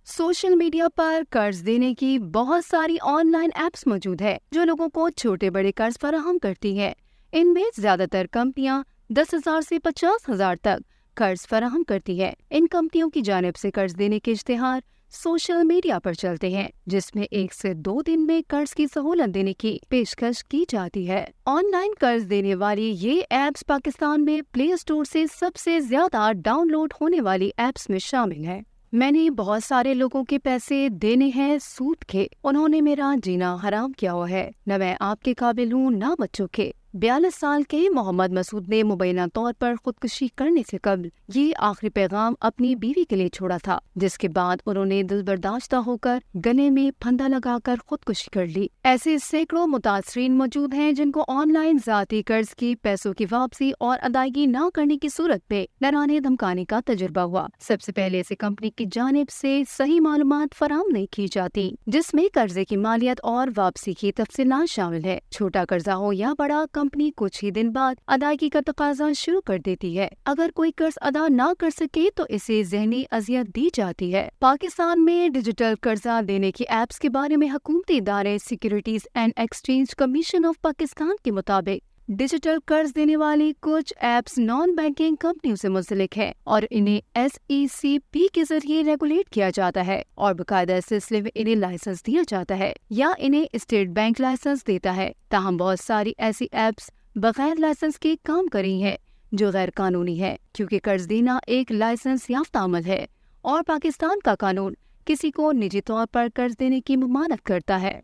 Social media पर कर्ज देने की बहुत सारी ऑनलाइन ऐप्स मौजूद है जो लोगों को छोटे बड़े कर्ज फराहम करती है। इनमें ज्यादातर कंपनियां 10,000 से 50,000 तक कर्ज फराहम करती है। इन कंपनियों की जानिब से कर्ज देने के इश्तिहार सोशल मीडिया पर चलते हैं, जिसमें 1 से 2 दिन में कर्ज की सहूलत देने की पेशकश की जाती है। ऑनलाइन कर्ज देने वाली ये ऐप्स पाकिस्तान में प्ले स्टोर से सबसे ज्यादा डाउनलोड होने वाली ऐप्स में शामिल है। मैंने बहुत सारे लोगों के पैसे देने हैं सूद के, उन्होंने मेरा जीना हराम किया हुआ है। न मैं आपके काबिल हूँ न बच्चों के। 42 साल के मोहम्मद मसूद ने मुबैना तौर पर खुदकुशी करने से कबल ये आखिरी पैगाम अपनी बीवी के लिए छोड़ा था, जिसके बाद उन्होंने दिल बर्दाश्ता होकर गले में फंदा लगाकर खुदकुशी कर ली। ऐसे सैकड़ों मुतासरीन मौजूद हैं जिनको ऑनलाइन जाती कर्ज की पैसों की वापसी और अदायगी न करने की सूरत में डराने धमकाने का तजुर्बा हुआ। सबसे पहले इसे कंपनी की जानिब से सही मालूमात फराहम नहीं की जाती, जिसमें कर्जे की मालियत और वापसी की तफसीलात शामिल है। छोटा कर्जा हो या बड़ा, कंपनी कुछ ही दिन बाद अदायगी का तकाजा शुरू कर देती है। अगर कोई कर्ज अदा न कर सके तो इसे ज़हनी अजियत दी जाती है। पाकिस्तान में डिजिटल कर्जा देने की ऐप्स के बारे में हुकूमती इदारे securities and exchange commission of Pakistan के मुताबिक डिजिटल कर्ज देने वाली कुछ ऐप्स नॉन बैंकिंग कंपनियों से मुंसलिक है और इन्हें SECP के जरिए रेगुलेट किया जाता है और बाकायदा इस सिलसिले में इन्हें लाइसेंस दिया जाता है या इन्हें स्टेट बैंक लाइसेंस देता है। ताहम बहुत सारी ऐसी ऐप्स बगैर लाइसेंस के काम कर रही है जो गैर कानूनी है, क्योंकि कर्ज देना एक लाइसेंस याफ्ता अमल है और पाकिस्तान का कानून किसी को निजी तौर पर कर्ज देने की ममानत करता है।